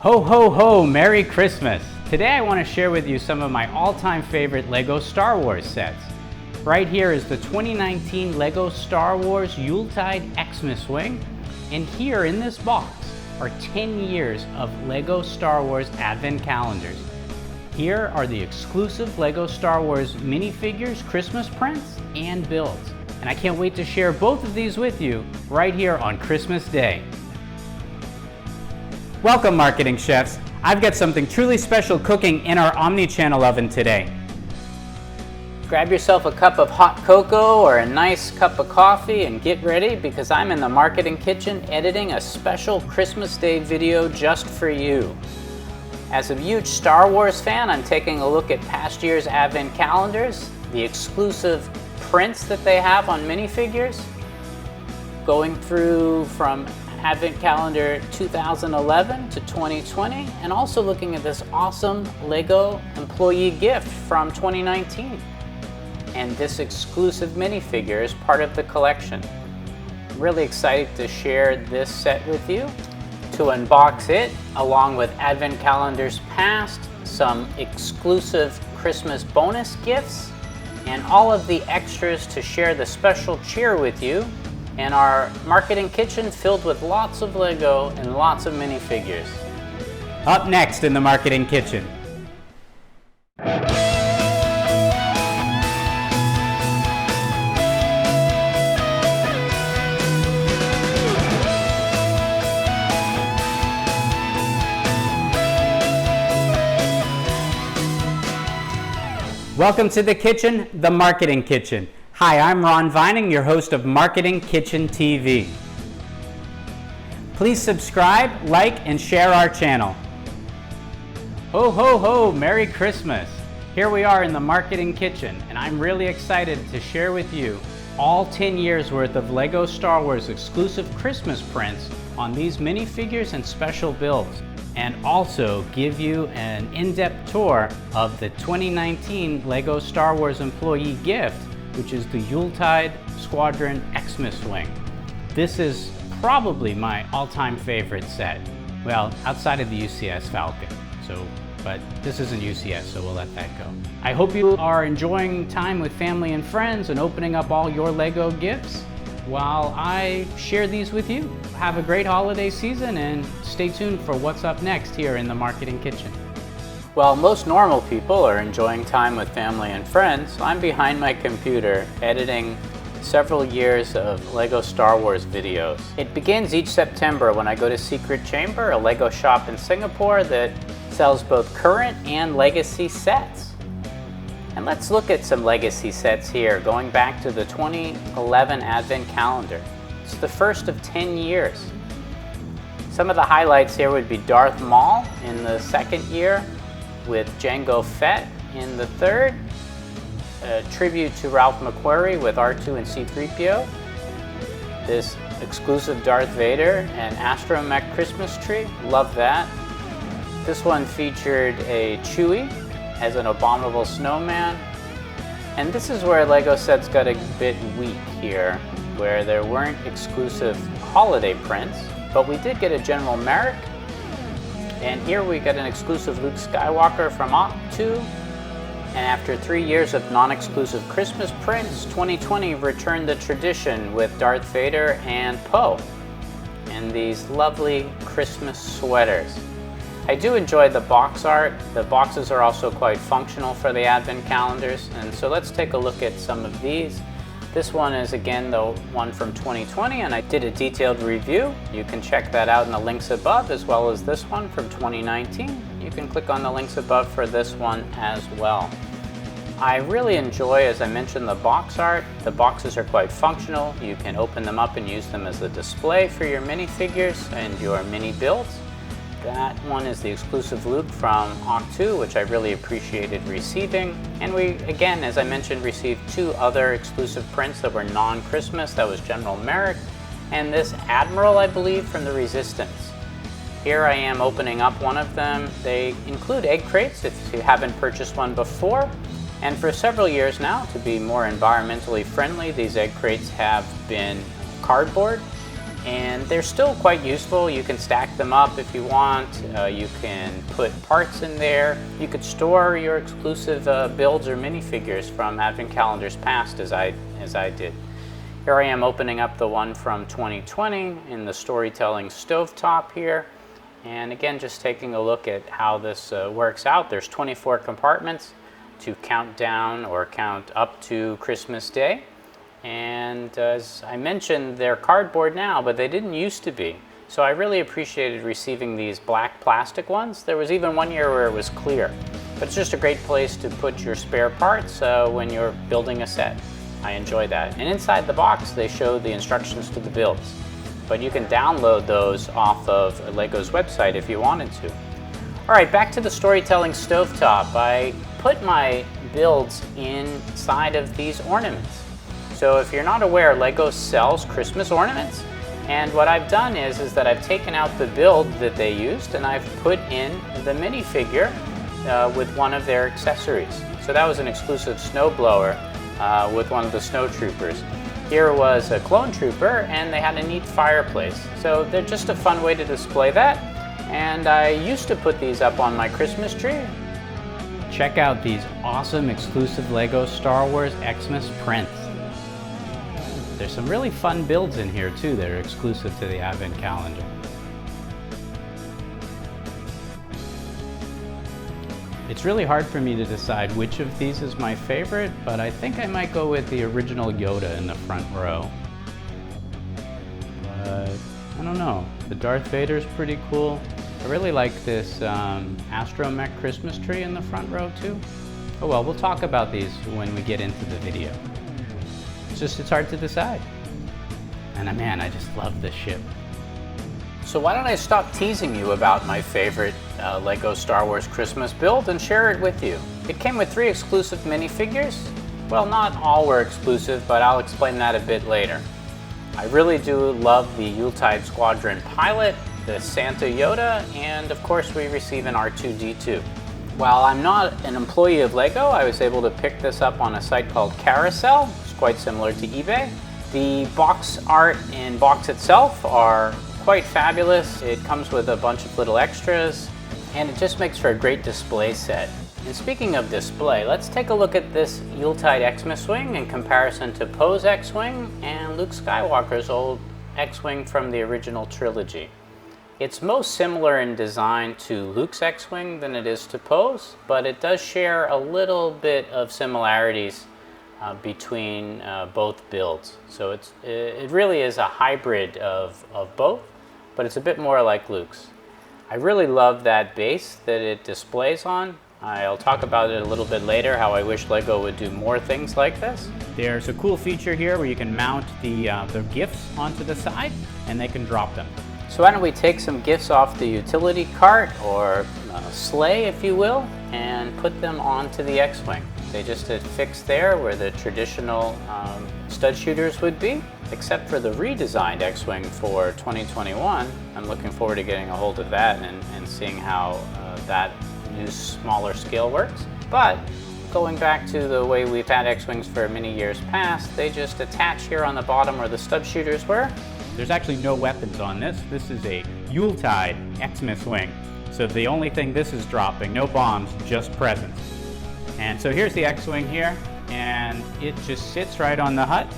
Ho ho ho, Merry Christmas! Today I want to share with you some of my all-time favorite LEGO Star Wars sets. Right here is the 2019 LEGO Star Wars Yuletide XmasWing, and here in this box are 10 years of LEGO Star Wars Advent calendars. Here are the exclusive LEGO Star Wars minifigures, Christmas prints, and builds. And I can't wait to share both of these with you right here on Christmas Day. Welcome, marketing chefs. I've got something truly special cooking in our Omni-Channel oven today. Grab yourself a cup of hot cocoa or a nice cup of coffee and get ready, because I'm in the marketing kitchen editing a special Christmas Day video just for you. As a huge Star Wars fan, I'm taking a look at past year's Advent calendars, the exclusive prints that they have on minifigures, going through from Advent calendar 2011 to 2020, and also looking at this awesome LEGO employee gift from 2019. And this exclusive minifigure is part of the collection. I'm really excited to share this set with you. To unbox it, along with Advent calendars past, some exclusive Christmas bonus gifts, and all of the extras to share the special cheer with you, and our marketing kitchen filled with lots of LEGO and lots of minifigures. Up next in the marketing kitchen. Welcome to the kitchen, the marketing kitchen. Hi, I'm Ron Vining, your host of MarketingKitchenTV. Please subscribe, like, and share our channel. Ho ho ho, Merry Christmas! Here we are in the marketing kitchen, and I'm really excited to share with you all 10 years worth of LEGO Star Wars exclusive Christmas prints on these minifigures and special builds, and also give you an in-depth tour of the 2019 LEGO Star Wars employee gift, which is the Yuletide Xmas-Wing. This is probably my all-time favorite set. Well, outside of the UCS Falcon, but this isn't UCS, so we'll let that go. I hope you are enjoying time with family and friends and opening up all your LEGO gifts while I share these with you. Have a great holiday season and stay tuned for what's up next here in the marketing kitchen. While most normal people are enjoying time with family and friends, I'm behind my computer editing several years of LEGO Star Wars videos. It begins each September when I go to Secret Chamber, a LEGO shop in Singapore that sells both current and legacy sets. And let's look at some legacy sets here, going back to the 2011 Advent calendar. It's the first of 10 years. Some of the highlights here would be Darth Maul in the second year, with Jango Fett in the third, a tribute to Ralph McQuarrie with R2 and C-3PO, this exclusive Darth Vader and Astromech Christmas tree, love that. This one featured a Chewie as an abominable snowman, and this is where LEGO sets got a bit weak here, where there weren't exclusive holiday prints, but we did get a General Merrick. And here we got an exclusive Luke Skywalker from Oct 2. And after 3 years of non-exclusive Christmas prints, 2020 returned the tradition with Darth Vader and Poe in these lovely Christmas sweaters. I do enjoy the box art. The boxes are also quite functional for the Advent calendars. And so let's take a look at some of these. This one is again the one from 2020, and I did a detailed review. You can check that out in the links above, as well as this one from 2019. You can click on the links above for this one as well. I really enjoy, as I mentioned, the box art. The boxes are quite functional. You can open them up and use them as a display for your minifigures and your mini builds. That one is the exclusive Luke from Oct 2, which I really appreciated receiving. And we, again, as I mentioned, received two other exclusive prints that were non-Christmas. That was General Merrick and this Admiral, I believe, from the Resistance. Here I am opening up one of them. They include egg crates if you haven't purchased one before. And for several years now, to be more environmentally friendly, these egg crates have been cardboard. and they're still quite useful. You can stack them up if you want. You can put parts in there. You could store your exclusive builds or minifigures from advent calendars past, as I did. Here I am opening up the one from 2020 in the storytelling stovetop here. And again, just taking a look at how this works out. There's 24 compartments to count down or count up to Christmas Day. And as I mentioned, they're cardboard now, but they didn't used to be. So I really appreciated receiving these black plastic ones. There was even one year where it was clear. But it's just a great place to put your spare parts when you're building a set. I enjoy that. And inside the box, they show the instructions to the builds. But you can download those off of LEGO's website if you wanted to. All right, back to the storytelling stovetop. I put my builds inside of these ornaments. So if you're not aware, LEGO sells Christmas ornaments. And what I've done is that I've taken out the build that they used and I've put in the minifigure with one of their accessories. So that was an exclusive snowblower with one of the snow troopers. Here was a clone trooper and they had a neat fireplace. So they're just a fun way to display that. And I used to put these up on my Christmas tree. Check out these awesome exclusive LEGO Star Wars Xmas prints. There's some really fun builds in here too that are exclusive to the advent calendar. It's really hard for me to decide which of these is my favorite, but I think I might go with the original Yoda in the front row. But I don't know, the Darth Vader's pretty cool. I really like this astromech Christmas tree in the front row too. Oh well, we'll talk about these when we get into the video. It's hard to decide. And man, I just love this ship. So why don't I stop teasing you about my favorite LEGO Star Wars Christmas build and share it with you. It came with 3 exclusive minifigures. Well, not all were exclusive, but I'll explain that a bit later. I really do love the Yuletide Squadron pilot, the Santa Yoda, and of course we receive an R2-D2. While I'm not an employee of LEGO, I was able to pick this up on a site called Carousel. It's quite similar to eBay. The box art and box itself are quite fabulous. It comes with a bunch of little extras, and it just makes for a great display set. And speaking of display, let's take a look at this Yuletide Xmas-Wing in comparison to Poe's X-Wing and Luke Skywalker's old X-Wing from the original trilogy. It's most similar in design to Luke's X-Wing than it is to Poe's, but it does share a little bit of similarities between both builds. So it really is a hybrid of both, but it's a bit more like Luke's. I really love that base that it displays on. I'll talk about it a little bit later, how I wish LEGO would do more things like this. There's a cool feature here where you can mount the gifts onto the side and they can drop them. So why don't we take some gifts off the utility cart or sleigh, if you will, and put them onto the X-Wing. They just affix there where the traditional stud shooters would be, except for the redesigned X-Wing for 2021. I'm looking forward to getting a hold of that and seeing how that new smaller scale works. But going back to the way we've had X-Wings for many years past, they just attach here on the bottom where the stud shooters were. There's actually no weapons on this. This is a Yuletide Xmas-Wing. So the only thing this is dropping, no bombs, just presents. And so here's the X-Wing here, and it just sits right on the hut.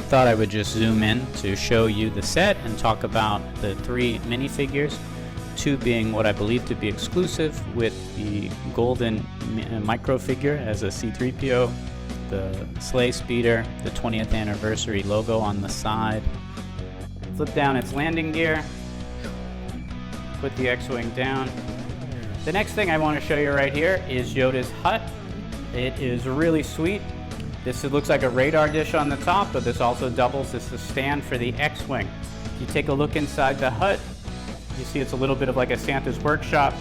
Thought I would just zoom in to show you the set and talk about the 3 minifigures, 2 being what I believe to be exclusive, with the golden micro figure as a C-3PO, the sleigh speeder, the 20th anniversary logo on the side. Flip down its landing gear, put the X-Wing down. The next thing I want to show you right here is Yoda's Hut. It is really sweet. This looks like a radar dish on the top, but this also doubles as the stand for the X-Wing. If you take a look inside the hut, you see it's a little bit of like a Santa's workshop.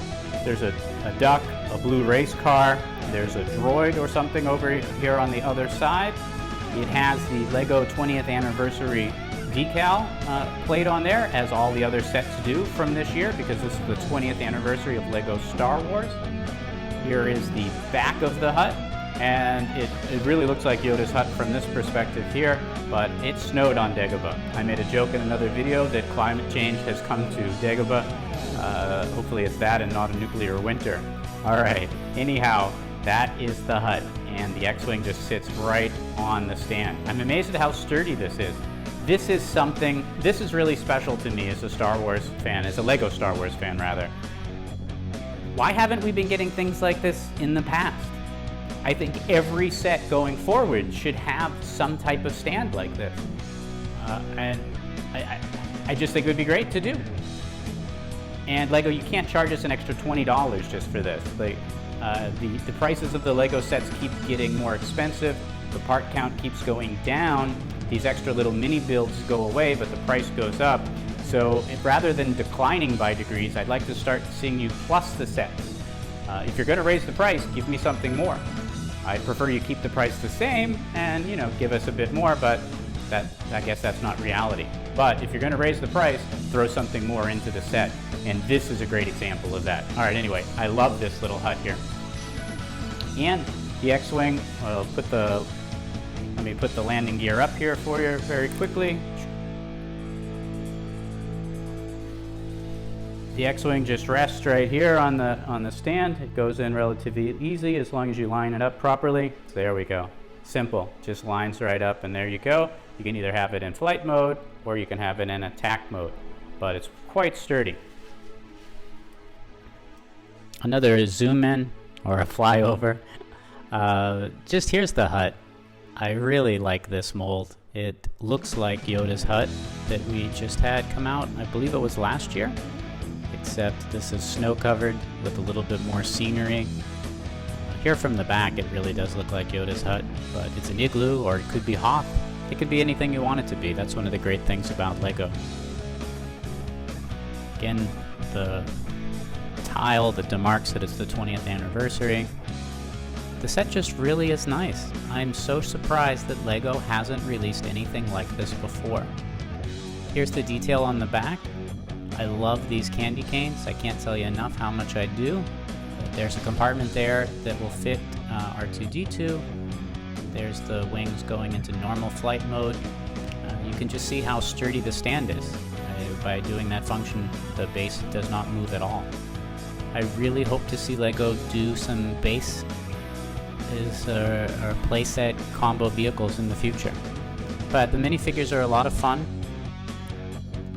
There's a duck, a blue race car, there's a droid or something over here on the other side. It has the LEGO 20th anniversary decal plate on there, as all the other sets do from this year, because this is the 20th anniversary of LEGO Star Wars. Here is the back of the hut, and it really looks like Yoda's Hut from this perspective here. but it snowed on Dagobah. I made a joke in another video that climate change has come to Dagobah. Hopefully it's that and not a nuclear winter. Alright, anyhow, that is the hut, and the X-Wing just sits right on the stand. I'm amazed at how sturdy this is. This is really special to me as a Star Wars fan, as a LEGO Star Wars fan rather. Why haven't we been getting things like this in the past? I think every set going forward should have some type of stand like this. And I just think it would be great to do. And LEGO, you can't charge us an extra $20 just for this. Like, the prices of the LEGO sets keep getting more expensive, the part count keeps going down, these extra little mini builds go away, but the price goes up. So rather than declining by degrees, I'd like to start seeing you plus the sets. If you're gonna raise the price, give me something more. I'd prefer you keep the price the same and, you know, give us a bit more, but I guess that's not reality. But if you're gonna raise the price, throw something more into the set. And this is a great example of that. All right, anyway, I love this little hut here. And the X-Wing, let me put the landing gear up here for you very quickly. The X-Wing just rests right here on the stand. It goes in relatively easy as long as you line it up properly. There we go. Simple, just lines right up and there you go. You can either have it in flight mode or you can have it in attack mode, but it's quite sturdy. Another zoom in or a flyover. Just here's the hut. I really like this mold. It looks like Yoda's Hut that we just had come out, I believe it was last year. Except this is snow covered with a little bit more scenery. Here from the back it really does look like Yoda's Hut, but it's an igloo or it could be Hoth. It could be anything you want it to be. That's one of the great things about LEGO. Again, the tile that demarks that it's the 20th anniversary. The set just really is nice. I'm so surprised that LEGO hasn't released anything like this before. Here's the detail on the back. I love these candy canes. I can't tell you enough how much I do. There's a compartment there that will fit R2-D2. There's the wings going into normal flight mode. You can just see how sturdy the stand is. By doing that function, the base does not move at all. I really hope to see LEGO do some base or playset combo vehicles in the future. But the minifigures are a lot of fun.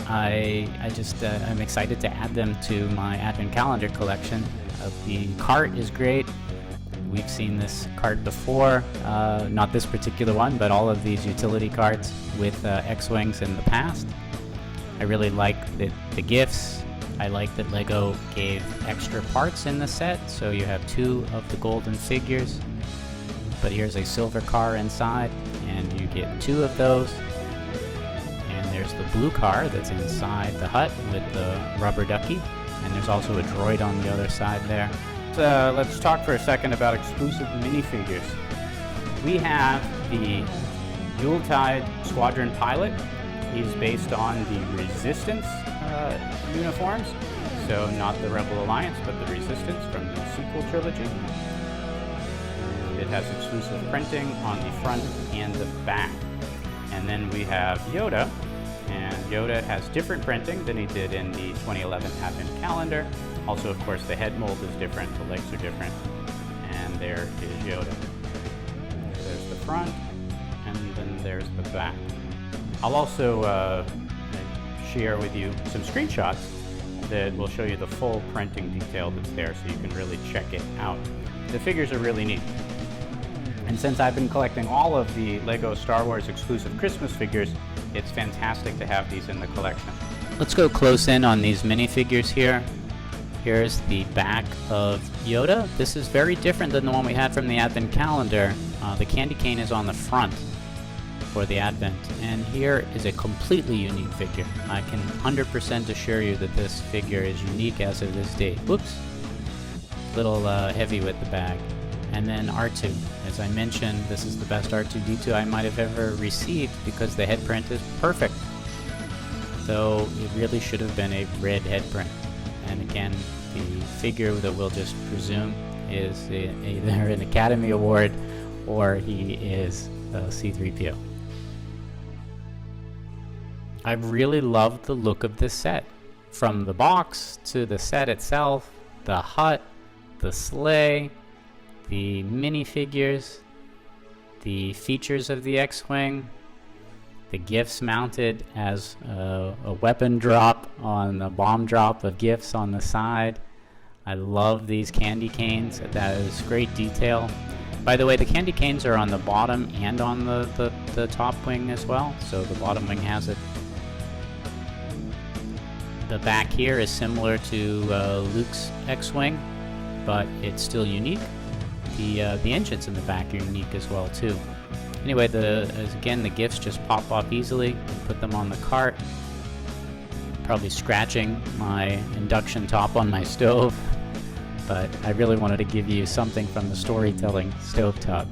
I'm excited to add them to my advent calendar collection. The cart is great. We've seen this cart before, not this particular one, but all of these utility carts with X-Wings in the past. I really like the gifts. I like that LEGO gave extra parts in the set, so you have 2 of the golden figures. But here's a silver car inside, and you get 2 of those. And there's the blue car that's inside the hut with the rubber ducky, and there's also a droid on the other side there. So let's talk for a second about exclusive minifigures. We have the Yuletide Squadron Pilot. He's based on the Resistance uniforms, so not the Rebel Alliance, but the Resistance from the sequel trilogy. It has exclusive printing on the front and the back. And then we have Yoda, and Yoda has different printing than he did in the 2011 Advent Calendar. Also, of course, the head mold is different, the legs are different, and there is Yoda. There's the front, and then there's the back. I'll also share with you some screenshots that will show you the full printing detail that's there, so you can really check it out. The figures are really neat. And since I've been collecting all of the LEGO Star Wars exclusive Christmas figures, it's fantastic to have these in the collection. Let's go close in on these minifigures here. Here's the back of Yoda. This is very different than the one we had from the Advent Calendar. The candy cane is on the front for the Advent, and here is a completely unique figure. I can 100% assure you that this figure is unique as of this date. Whoops, a little heavy with the bag. And then R2. As I mentioned, this is the best R2-D2 I might have ever received because the head print is perfect. Though it really should have been a red head print. And again, the figure that we'll just presume is either an Academy Award or he is C-3PO. I really love the look of this set. From the box to the set itself, the hut, the sleigh, the minifigures, the features of the X-Wing, the gifts mounted as a weapon drop on a bomb drop of gifts on the side. I love these candy canes. That is great detail. By the way, the candy canes are on the bottom and on the top wing as well, so the bottom wing has it. The back here is similar to Luke's X-Wing, but it's still unique. The engines in the back are unique as well too. Anyway, again, the gifts just pop off easily. You put them on the cart. Probably scratching my induction top on my stove, but I really wanted to give you something from the storytelling stovetop.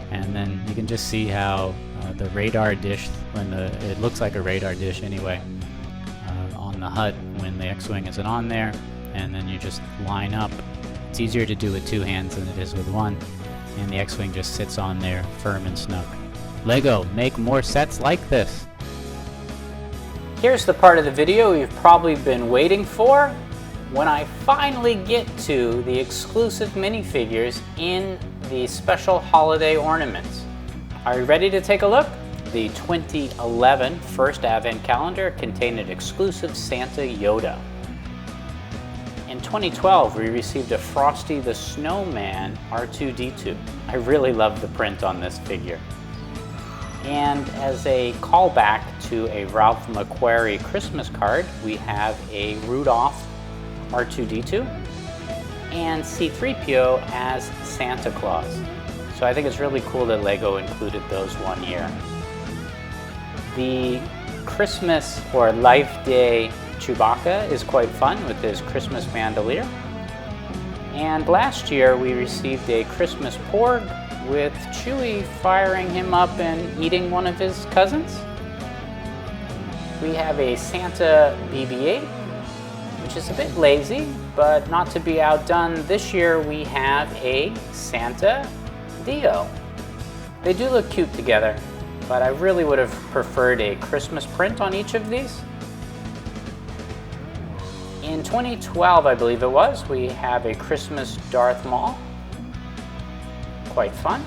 And then you can just see how the radar dish, it looks like a radar dish anyway, on the hut when the X-Wing isn't on there, and then you just line up. It's easier to do with two hands than it is with one, and the X-Wing just sits on there firm and snug. LEGO, make more sets like this. Here's the part of the video you've probably been waiting for, when I finally get to the exclusive minifigures in the special holiday ornaments. Are you ready to take a look? The 2011 first Advent calendar contained an exclusive Santa Yoda. In 2012, we received a Frosty the Snowman R2-D2. I really love the print on this figure. And as a callback to a Ralph McQuarrie Christmas card, we have a Rudolph R2-D2 and C-3PO as Santa Claus. So I think it's really cool that LEGO included those one year. The Christmas or Life Day Chewbacca is quite fun with his Christmas bandolier. And last year we received a Christmas Porg with Chewie firing him up and eating one of his cousins. We have a Santa BB-8, which is a bit lazy, but not to be outdone. This year we have a Santa Dio. They do look cute together, but I really would have preferred a Christmas print on each of these. In 2012, I believe it was, we have a Christmas Darth Maul. Quite fun.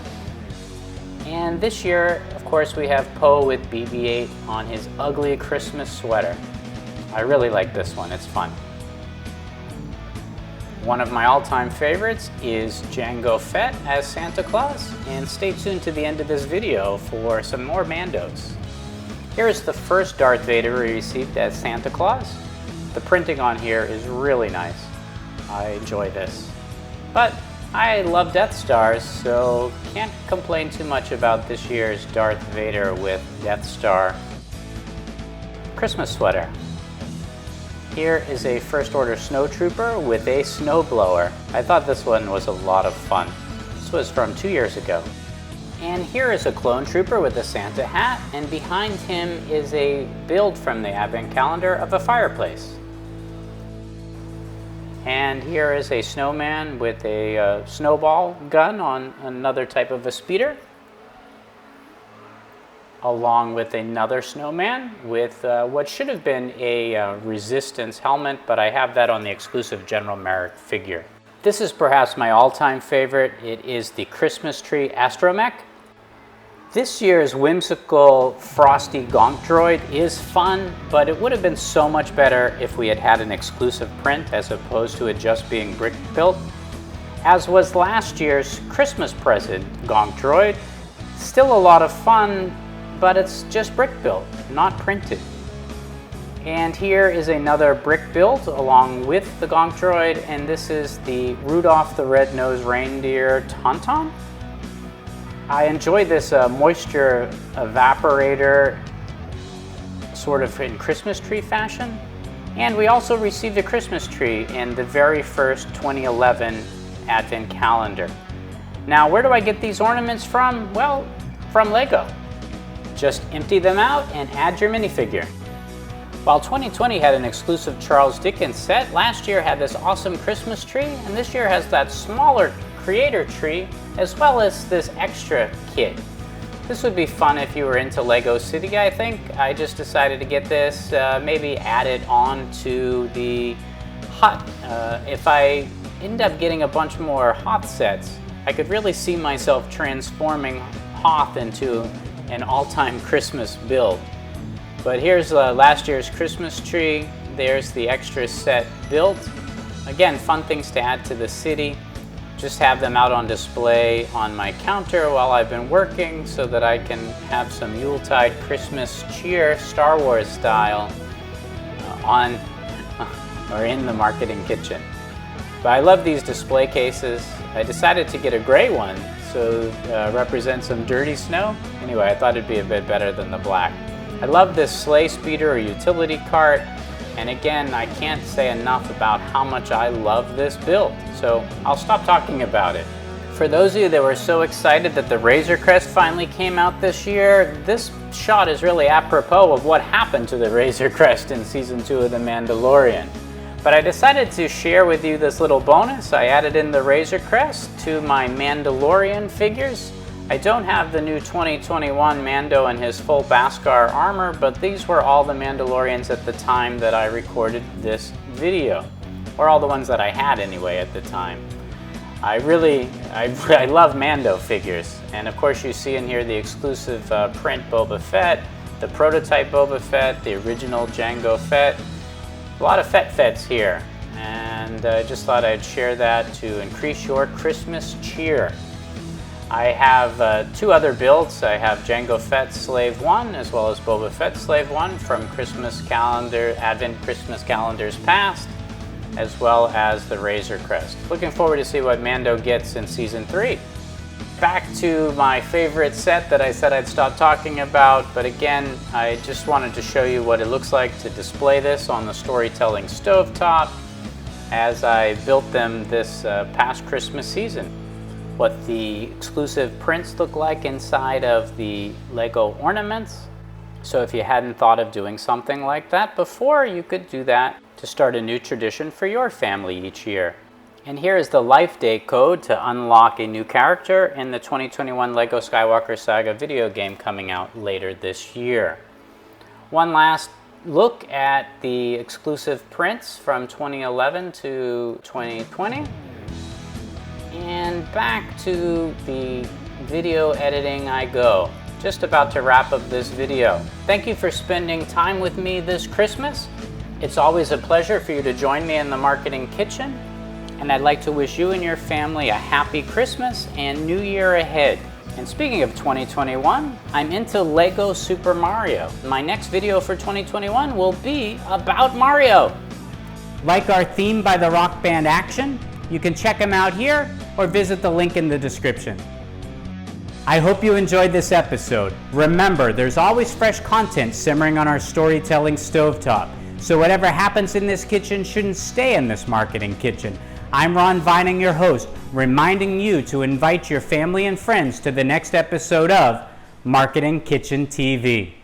And this year, of course, we have Poe with BB-8 on his ugly Christmas sweater. I really like this one, it's fun. One of my all-time favorites is Jango Fett as Santa Claus, and stay tuned to the end of this video for some more Mandos. Here's the first Darth Vader we received as Santa Claus. The printing on here is really nice. I enjoy this. But I love Death Stars, so can't complain too much about this year's Darth Vader with Death Star Christmas sweater. Here is a First Order Snowtrooper with a snowblower. I thought this one was a lot of fun. This was from 2 years ago. And here is a Clone Trooper with a Santa hat, and behind him is a build from the Advent calendar of a fireplace. And here is a snowman with a snowball gun on another type of a speeder, along with another snowman with what should have been a Resistance helmet, but I have that on the exclusive General Merrick figure. This is perhaps my all-time favorite. It is the Christmas Tree Astromech. This year's whimsical Frosty Gonk Droid is fun, but it would have been so much better if we had had an exclusive print as opposed to it just being brick built. As was last year's Christmas present Gonk Droid. Still a lot of fun, but it's just brick built, not printed. And here is another brick build along with the Gonk Droid, and this is the Rudolph the Red-Nosed Reindeer Tauntaun. I enjoy this moisture evaporator sort of in Christmas tree fashion. And we also received a Christmas tree in the very first 2011 Advent calendar. Now, where do I get these ornaments from? Well, from LEGO. Just empty them out and add your minifigure. While 2020 had an exclusive Charles Dickens set, last year had this awesome Christmas tree, and this year has that smaller creator tree, as well as this extra kit. This would be fun if you were into LEGO City, I think. I just decided to get this, maybe add it on to the Hut. If I end up getting a bunch more Hoth sets, I could really see myself transforming Hoth into an all-time Christmas build. But here's last year's Christmas tree. There's the extra set built. Again, fun things to add to the city. Just have them out on display on my counter while I've been working so that I can have some Yuletide Christmas cheer, Star Wars style, on or in the marketing kitchen. But I love these display cases. I decided to get a gray one so represent some dirty snow. Anyway, I thought it'd be a bit better than the black. I love this sleigh speeder or utility cart. And again, I can't say enough about how much I love this build, so I'll stop talking about it. For those of you that were so excited that the Razor Crest finally came out this year, this shot is really apropos of what happened to the Razor Crest in Season 2 of The Mandalorian. But I decided to share with you this little bonus. I added in the Razor Crest to my Mandalorian figures. I don't have the new 2021 Mando and his full Beskar armor, but these were all the Mandalorians at the time that I recorded this video. Or all the ones that I had anyway at the time. I love Mando figures. And of course you see in here the exclusive print Boba Fett, the prototype Boba Fett, the original Jango Fett. A lot of Fett-Fets here. And I just thought I'd share that to increase your Christmas cheer. I have two other builds. I have Jango Fett Slave 1 as well as Boba Fett Slave 1 from Christmas calendar, Advent Christmas calendars past, as well as the Razor Crest. Looking forward to see what Mando gets in Season 3. Back to my favorite set that I said I'd stop talking about, but again, I just wanted to show you what it looks like to display this on the storytelling stovetop as I built them this past Christmas season. What the exclusive prints look like inside of the LEGO Ornaments. So if you hadn't thought of doing something like that before, you could do that to start a new tradition for your family each year. And here is the Life Day code to unlock a new character in the 2021 LEGO Skywalker Saga video game coming out later this year. One last look at the exclusive prints from 2011 to 2020. And back to the video editing I go. Just about to wrap up this video. Thank you for spending time with me this Christmas. It's always a pleasure for you to join me in the Marketing Kitchen. And I'd like to wish you and your family a happy Christmas and New Year ahead. And speaking of 2021, I'm into LEGO Super Mario. My next video for 2021 will be about Mario. Like our theme by the rock band Action? You can check them out here or visit the link in the description. I hope you enjoyed this episode. Remember, there's always fresh content simmering on our storytelling stovetop. So whatever happens in this kitchen shouldn't stay in this marketing kitchen. I'm Ron Vining, your host, reminding you to invite your family and friends to the next episode of Marketing Kitchen TV.